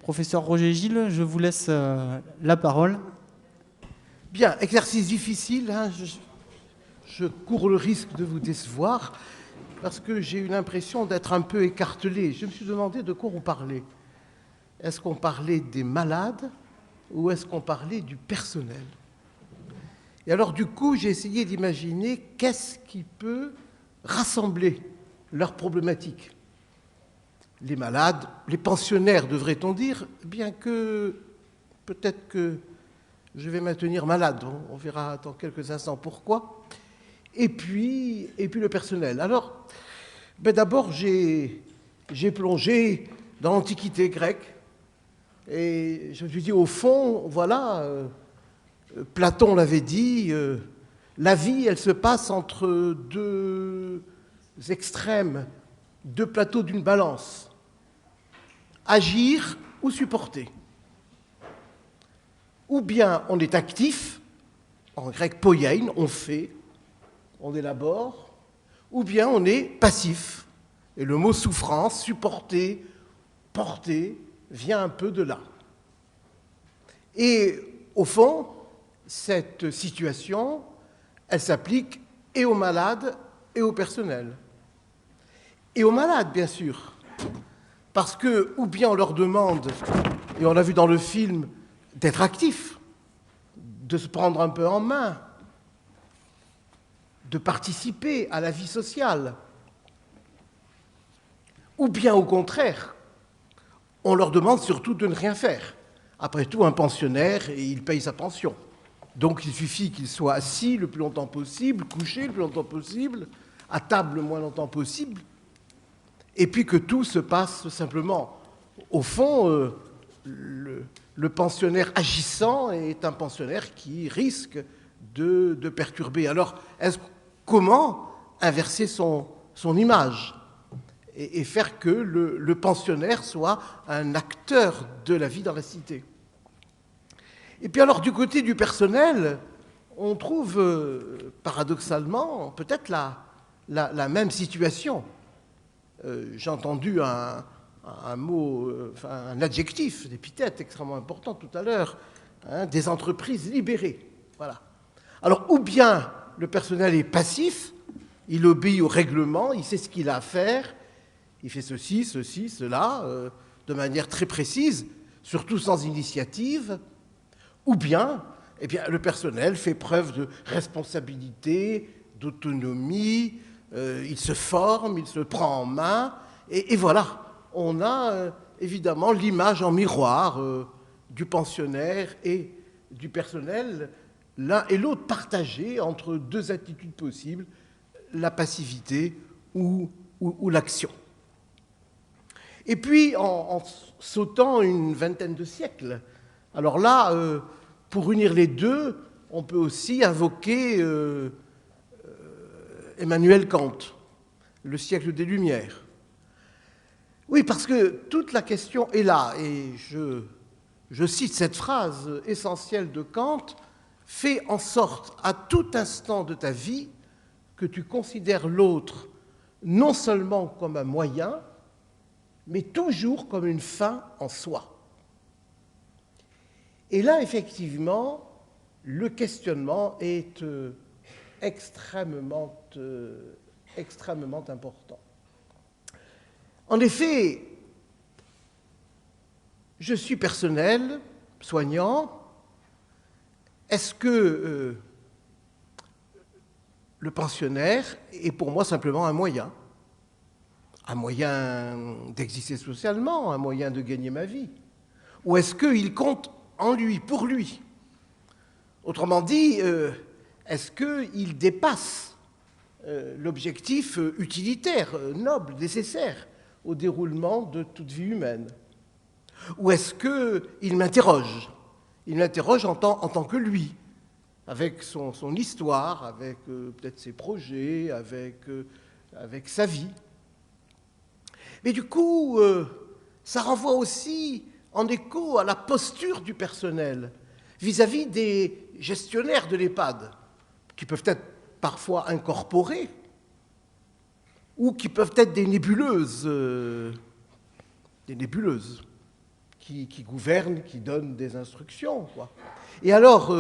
Professeur Roger Gilles, je vous laisse la parole. Bien, exercice difficile, hein, je cours le risque de vous décevoir parce que j'ai eu l'impression d'être un peu écartelé. Je me suis demandé de quoi on parlait. Est-ce qu'on parlait des malades ou est-ce qu'on parlait du personnel? Et alors du coup, j'ai essayé d'imaginer qu'est-ce qui peut rassembler leurs problématiques. Les malades, les pensionnaires, devrait-on dire, bien que peut-être que je vais maintenir malade, on verra dans quelques instants pourquoi. Et puis le personnel. Alors, d'abord, j'ai plongé dans l'Antiquité grecque et je me suis dit, au fond, voilà, Platon l'avait dit, la vie, elle se passe entre deux extrêmes, deux plateaux d'une balance. Agir ou supporter. Ou bien on est actif, en grec poiein, on fait, on élabore, ou bien on est passif. Et le mot souffrance, supporter, porter, vient un peu de là. Et au fond, cette situation, elle s'applique et aux malades et au personnel. Et aux malades, bien sûr. Parce que, ou bien on leur demande, et on l'a vu dans le film, d'être actifs, de se prendre un peu en main, de participer à la vie sociale. Ou bien au contraire, on leur demande surtout de ne rien faire. Après tout, un pensionnaire, il paye sa pension. Donc il suffit qu'il soit assis le plus longtemps possible, couché le plus longtemps possible, à table le moins longtemps possible, et puis que tout se passe simplement. Au fond, le pensionnaire agissant est un pensionnaire qui risque de perturber. Alors, comment inverser son image et faire que le pensionnaire soit un acteur de la vie dans la cité? Et puis alors, du côté du personnel, on trouve paradoxalement peut-être la même situation. J'ai entendu un mot, un adjectif, d'épithète extrêmement important tout à l'heure, hein, des entreprises libérées. Voilà. Alors, ou bien le personnel est passif, il obéit au règlement, il sait ce qu'il a à faire, il fait ceci, cela, de manière très précise, surtout sans initiative, ou bien, eh bien le personnel fait preuve de responsabilité, d'autonomie, il se forme, il se prend en main, et voilà, on a évidemment l'image en miroir du pensionnaire et du personnel, l'un et l'autre partagés entre deux attitudes possibles, la passivité ou l'action. Et puis, en sautant une vingtaine de siècles, alors là, pour unir les deux, on peut aussi invoquer Emmanuel Kant, le siècle des Lumières. Oui, parce que toute la question est là, et je cite cette phrase essentielle de Kant, « Fais en sorte à tout instant de ta vie que tu considères l'autre non seulement comme un moyen, mais toujours comme une fin en soi. » Et là, effectivement, le questionnement est extrêmement important. En effet, je suis personnel, soignant. Est-ce que le pensionnaire est pour moi simplement un moyen d'exister socialement, un moyen de gagner ma vie? Ou est-ce qu'il compte en lui, pour lui? Autrement dit, est-ce qu'il dépasse l'objectif utilitaire, noble, nécessaire au déroulement de toute vie humaine? Ou est-ce qu'il m'interroge? Il m'interroge en tant que lui, avec son histoire, avec peut-être ses projets, avec sa vie. Mais du coup, ça renvoie aussi en écho à la posture du personnel vis-à-vis des gestionnaires de l'EHPAD, qui peuvent être parfois incorporés ou qui peuvent être des nébuleuses qui gouverne, qui donne des instructions, quoi. Et alors,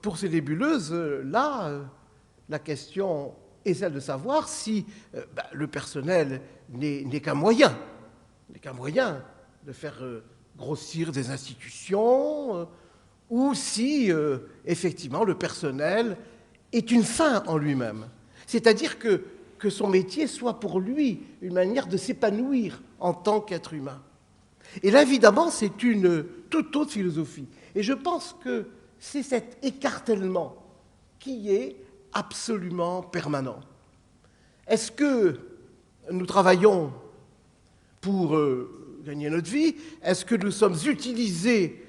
pour ces nébuleuses, la question est celle de savoir si le personnel n'est qu'un moyen de faire grossir des institutions, ou si, effectivement, le personnel est une fin en lui-même. C'est-à-dire que son métier soit pour lui une manière de s'épanouir en tant qu'être humain. Et là, évidemment, c'est une toute autre philosophie. Et je pense que c'est cet écartèlement qui est absolument permanent. Est-ce que nous travaillons pour gagner notre vie? Est-ce que nous sommes utilisés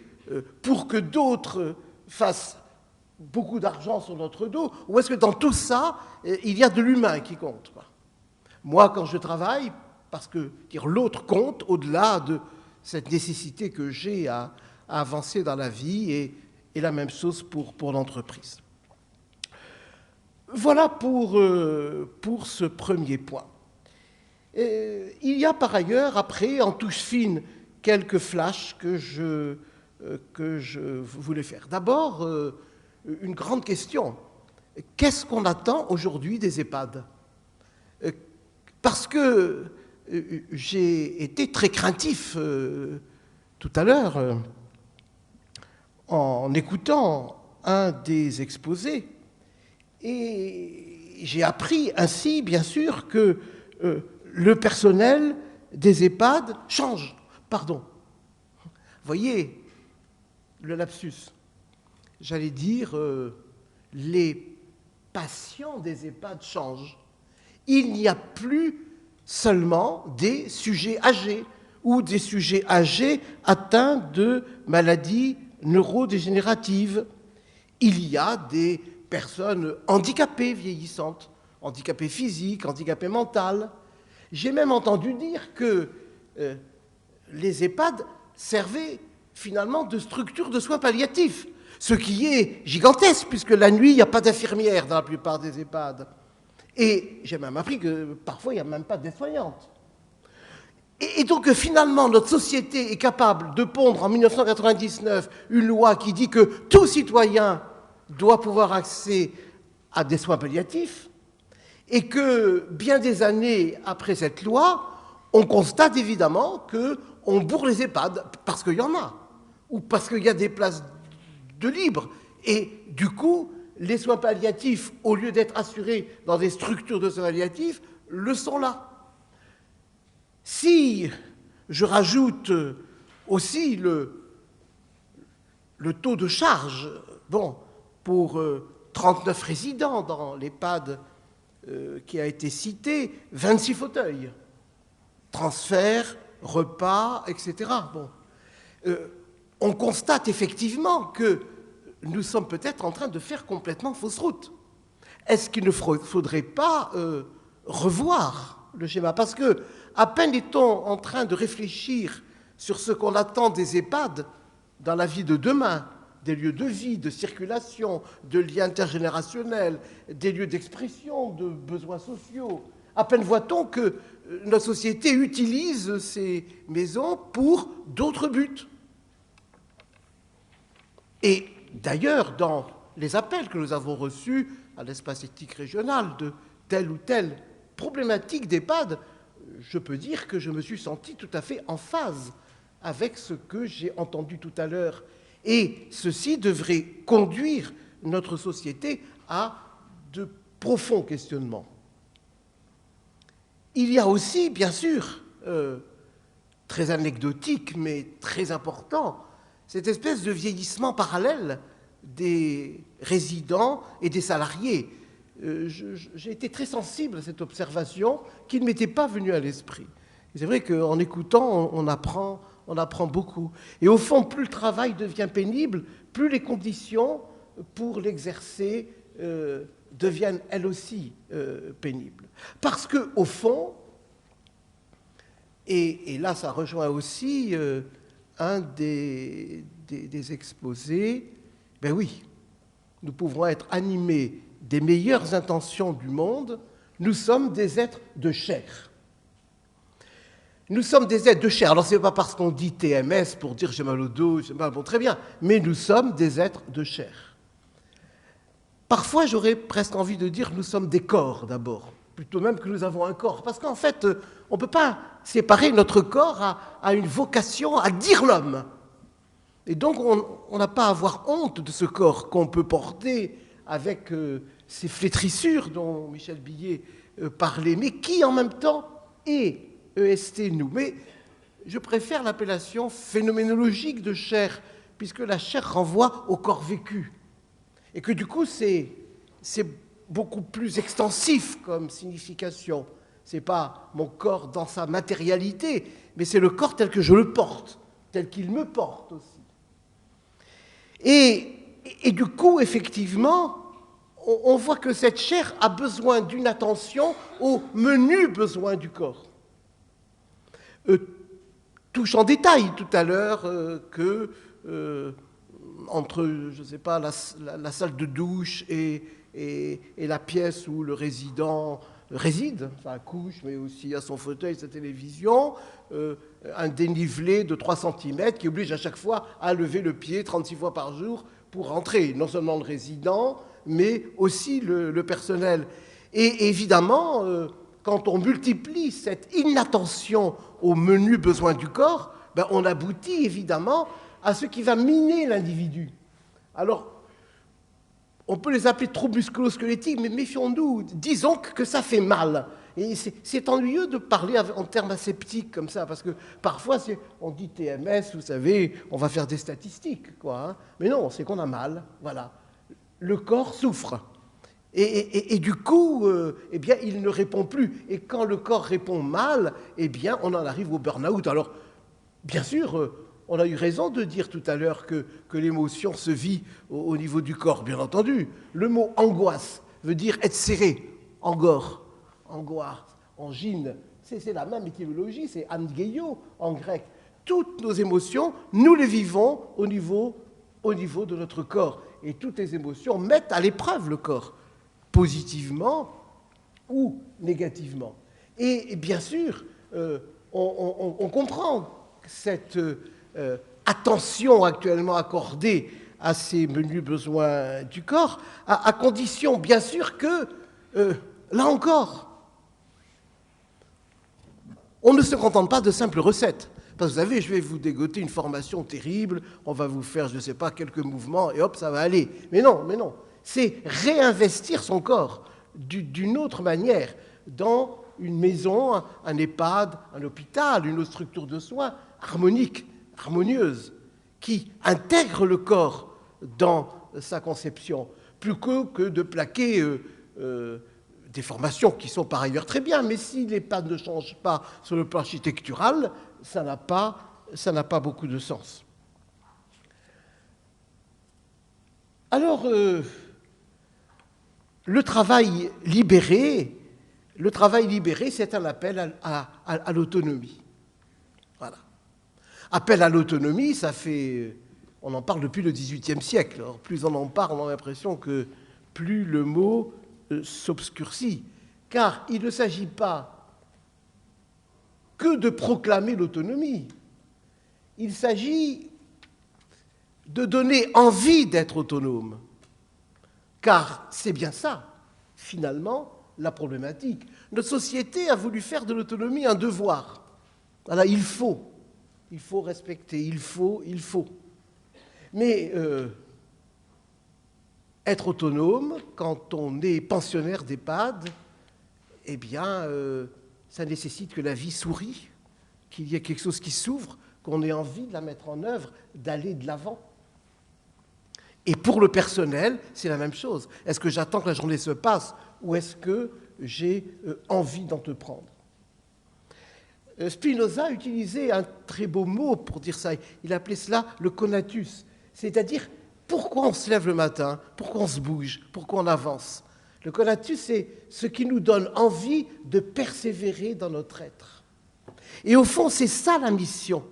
pour que d'autres fassent beaucoup d'argent sur notre dos? Ou est-ce que dans tout ça, il y a de l'humain qui compte, quoi? Moi, quand je travaille, parce que l'autre compte au-delà de cette nécessité que j'ai à avancer dans la vie, et la même chose pour l'entreprise. Voilà pour ce premier point. Il y a par ailleurs, après, en touche fine, quelques flashs que je voulais faire. D'abord, une grande question. Qu'est-ce qu'on attend aujourd'hui des EHPAD? Parce que j'ai été très craintif tout à l'heure en écoutant un des exposés, et j'ai appris ainsi, bien sûr, que le personnel des EHPAD change. Pardon. Voyez le lapsus. J'allais dire, les patients des EHPAD changent. Il n'y a plus seulement des sujets âgés ou des sujets âgés atteints de maladies neurodégénératives. Il y a des personnes handicapées vieillissantes, handicapées physiques, handicapées mentales. J'ai même entendu dire que les EHPAD servaient finalement de structure de soins palliatifs, ce qui est gigantesque, puisque la nuit, il n'y a pas d'infirmière dans la plupart des EHPAD. Et j'ai même appris que parfois, il n'y a même pas d'aide-soignante. Et donc, finalement, notre société est capable de pondre en 1999 une loi qui dit que tout citoyen doit pouvoir accéder à des soins palliatifs, et que bien des années après cette loi, on constate évidemment qu'on bourre les EHPAD parce qu'il y en a, ou parce qu'il y a des places de libre. Et du coup, les soins palliatifs, au lieu d'être assurés dans des structures de soins palliatifs, le sont là. Si je rajoute aussi le taux de charge, pour 39 résidents dans l'EHPAD qui a été cité, 26 fauteuils, transfert, repas, etc. On constate effectivement que nous sommes peut-être en train de faire complètement fausse route. Est-ce qu'il ne faudrait pas revoir le schéma? Parce que, à peine est-on en train de réfléchir sur ce qu'on attend des EHPAD dans la vie de demain, des lieux de vie, de circulation, de liens intergénérationnels, des lieux d'expression, de besoins sociaux. À peine voit-on que notre société utilise ces maisons pour d'autres buts. Et d'ailleurs, dans les appels que nous avons reçus à l'espace éthique régional de telle ou telle problématique d'EHPAD, je peux dire que je me suis senti tout à fait en phase avec ce que j'ai entendu tout à l'heure. Et ceci devrait conduire notre société à de profonds questionnements. Il y a aussi, bien sûr, très anecdotique, mais très important, cette espèce de vieillissement parallèle des résidents et des salariés. J'ai été très sensible à cette observation qui ne m'était pas venue à l'esprit. C'est vrai qu'en écoutant, on apprend beaucoup. Et au fond, plus le travail devient pénible, plus les conditions pour l'exercer deviennent elles aussi pénibles. Parce qu'au fond, et là ça rejoint aussi un des exposés, ben oui, nous pouvons être animés des meilleures intentions du monde, nous sommes des êtres de chair. Nous sommes des êtres de chair. Alors, ce n'est pas parce qu'on dit TMS pour dire j'ai mal au dos, j'ai mal, bon, très bien, mais nous sommes des êtres de chair. Parfois, j'aurais presque envie de dire nous sommes des corps d'abord, plutôt même que nous avons un corps, parce qu'en fait, on ne peut pas séparer notre corps à une vocation à dire l'homme. Et donc, on n'a pas à avoir honte de ce corps qu'on peut porter avec ces flétrissures dont Michel Billet parlait, mais qui en même temps est EST nous. Mais je préfère l'appellation phénoménologique de chair, puisque la chair renvoie au corps vécu. Et que du coup, c'est beaucoup plus extensif comme signification. Ce n'est pas mon corps dans sa matérialité, mais c'est le corps tel que je le porte, tel qu'il me porte aussi. Et du coup, effectivement, on voit que cette chair a besoin d'une attention aux menus besoins du corps. Touche en détail tout à l'heure que entre, je ne sais pas, la salle de douche et la pièce où le résident réside, sa couche, mais aussi à son fauteuil, sa télévision, un dénivelé de 3 cm qui oblige à chaque fois à lever le pied 36 fois par jour pour rentrer, non seulement le résident, mais aussi le personnel. Et évidemment, quand on multiplie cette inattention aux menus besoins du corps, ben on aboutit évidemment à ce qui va miner l'individu. Alors, on peut les appeler troubles musculo-squelettiques, mais méfions-nous, disons que ça fait mal. Et c'est ennuyeux de parler en termes aseptiques comme ça, parce que parfois, on dit TMS, vous savez, on va faire des statistiques, quoi. Hein. Mais non, c'est qu'on a mal, voilà. Le corps souffre. Et du coup, eh bien, il ne répond plus. Et quand le corps répond mal, eh bien, on en arrive au burn-out. Alors, bien sûr, on a eu raison de dire tout à l'heure que l'émotion se vit au niveau du corps, bien entendu. Le mot angoisse veut dire être serré, angor, angoisse, angine. C'est la même étymologie, c'est angeio en grec. Toutes nos émotions, nous les vivons au niveau de notre corps. Et toutes les émotions mettent à l'épreuve le corps, positivement ou négativement. Et bien sûr, on comprend cette attention actuellement accordée à ces menus besoins du corps, à condition, bien sûr, que, là encore, on ne se contente pas de simples recettes. Parce que vous savez, je vais vous dégoter une formation terrible, on va vous faire, je ne sais pas, quelques mouvements, et hop, ça va aller. Mais non. C'est réinvestir son corps d'une autre manière dans une maison, un EHPAD, un hôpital, une autre structure de soins harmonique, harmonieuse, qui intègre le corps dans sa conception, plutôt que de plaquer des formations qui sont par ailleurs très bien, mais si l'EHPAD ne change pas sur le plan architectural, ça n'a pas beaucoup de sens. Alors, le travail libéré, c'est un appel à l'autonomie. Voilà. Appel à l'autonomie, ça fait... On en parle depuis le XVIIIe siècle. Alors, plus on en parle, on a l'impression que plus le mot s'obscurcit. Car il ne s'agit pas que de proclamer l'autonomie. Il s'agit de donner envie d'être autonome. Car c'est bien ça, finalement, la problématique. Notre société a voulu faire de l'autonomie un devoir. Voilà, il faut respecter, il faut. Mais être autonome, quand on est pensionnaire d'EHPAD, eh bien, ça nécessite que la vie sourie, qu'il y ait quelque chose qui s'ouvre, qu'on ait envie de la mettre en œuvre, d'aller de l'avant. Et pour le personnel, c'est la même chose. Est-ce que j'attends que la journée se passe ou est-ce que j'ai envie d'entreprendre ? Spinoza utilisait un très beau mot pour dire ça. Il appelait cela le conatus, c'est-à-dire pourquoi on se lève le matin, pourquoi on se bouge, pourquoi on avance. Le conatus, c'est ce qui nous donne envie de persévérer dans notre être. Et au fond, c'est ça la mission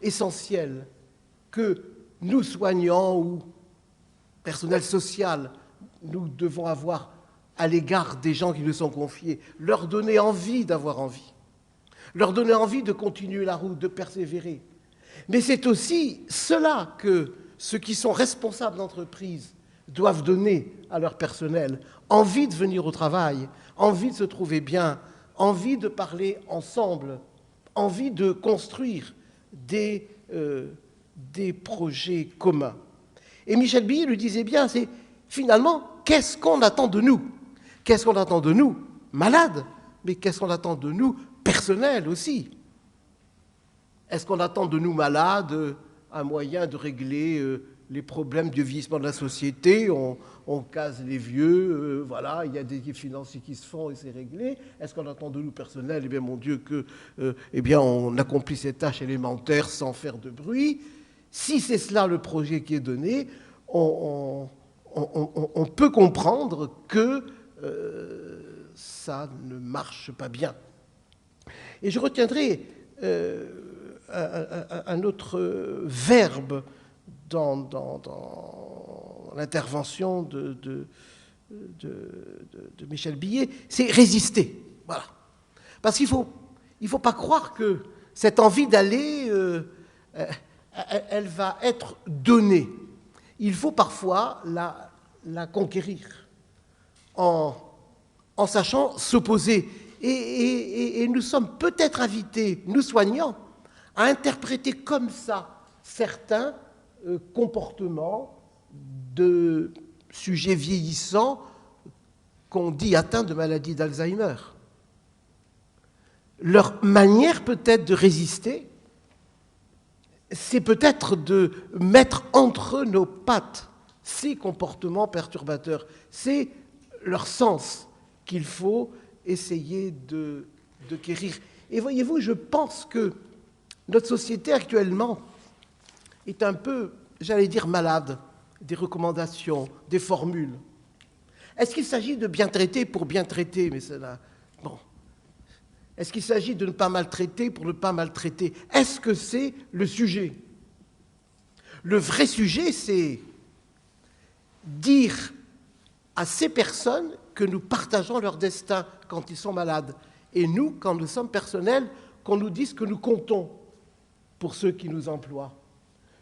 essentielle que nous, soignants ou personnel social, nous devons avoir à l'égard des gens qui nous sont confiés, leur donner envie d'avoir envie, leur donner envie de continuer la route, de persévérer. Mais c'est aussi cela que ceux qui sont responsables d'entreprise doivent donner à leur personnel. Envie de venir au travail, envie de se trouver bien, envie de parler ensemble, envie de construire des projets communs. Et Michel Billet le disait bien, c'est finalement, qu'est-ce qu'on attend de nous? Qu'est-ce qu'on attend de nous, malades, mais qu'est-ce qu'on attend de nous, personnels aussi? Est-ce qu'on attend de nous, malades, un moyen de régler les problèmes du vieillissement de la société? On case les vieux, voilà, il y a des équipes financiers qui se font et c'est réglé. Est-ce qu'on attend de nous, personnels, eh bien, mon Dieu, on accomplit ces tâches élémentaires sans faire de bruit? Si c'est cela le projet qui est donné, on peut comprendre que ça ne marche pas bien. Et je retiendrai un autre verbe dans l'intervention de Michel Billet, c'est résister. Voilà. Parce qu'il ne faut pas croire que cette envie d'aller, elle va être donnée. Il faut parfois la conquérir en sachant s'opposer. Et nous sommes peut-être invités, nous soignants, à interpréter comme ça certains comportements de sujets vieillissants qu'on dit atteints de maladie d'Alzheimer. Leur manière peut-être de résister, c'est peut-être de mettre entre nos pattes ces comportements perturbateurs. C'est leur sens qu'il faut essayer de guérir. Et voyez-vous, je pense que notre société actuellement est un peu, j'allais dire, malade des recommandations, des formules. Est-ce qu'il s'agit de bien traiter pour bien traiter? Mais c'est là, bon. Est-ce qu'il s'agit de ne pas maltraiter pour ne pas maltraiter? Est-ce que c'est le sujet? Le vrai sujet, c'est dire à ces personnes que nous partageons leur destin quand ils sont malades. Et nous, quand nous sommes personnels, qu'on nous dise que nous comptons pour ceux qui nous emploient.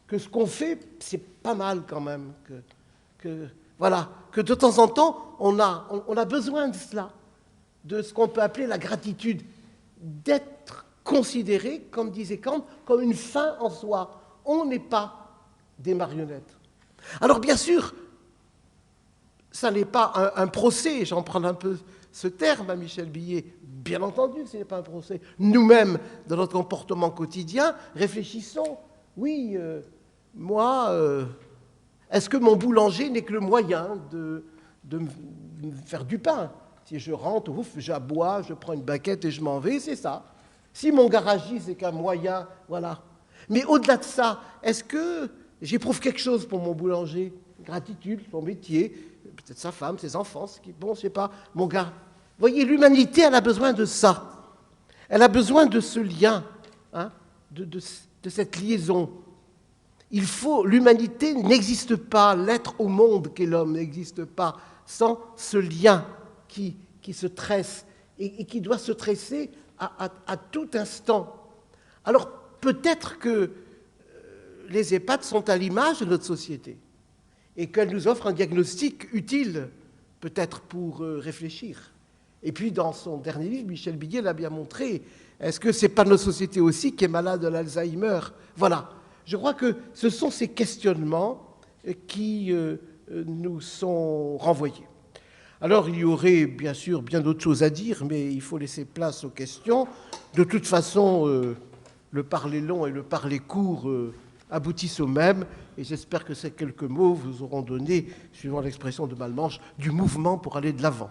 Que ce qu'on fait, c'est pas mal quand même. Voilà, que de temps en temps, on a besoin de cela, de ce qu'on peut appeler la gratitude, d'être considéré, comme disait Kant, comme une fin en soi. On n'est pas des marionnettes. Alors bien sûr, ça n'est pas un procès, j'en prends un peu ce terme à Michel Billet, bien entendu ce n'est pas un procès. Nous-mêmes, dans notre comportement quotidien, réfléchissons, oui, est-ce que mon boulanger n'est que le moyen de me faire du pain? Si je rentre, ouf, j'aboie, je prends une baguette et je m'en vais, c'est ça. Si mon garagiste n'est qu'un moyen, voilà. Mais au-delà de ça, est-ce que j'éprouve quelque chose pour mon boulanger? Gratitude, son métier, peut-être sa femme, ses enfants, bon, je sais pas, mon gars. Vous voyez, l'humanité, elle a besoin de ça. Elle a besoin de ce lien, hein, de cette liaison. L'humanité n'existe pas, l'être au monde qu'est l'homme n'existe pas sans ce lien qui se tresse et qui doit se tresser à tout instant. Alors, peut-être que les EHPAD sont à l'image de notre société et qu'elles nous offrent un diagnostic utile, peut-être pour réfléchir. Et puis, dans son dernier livre, Michel Billet l'a bien montré, est-ce que ce n'est pas notre société aussi qui est malade de l'Alzheimer? Voilà. Je crois que ce sont ces questionnements qui nous sont renvoyés. Alors, il y aurait bien sûr bien d'autres choses à dire, mais il faut laisser place aux questions. De toute façon, le parler long et le parler court aboutissent au même, et j'espère que ces quelques mots vous auront donné, suivant l'expression de Malmanche, du mouvement pour aller de l'avant.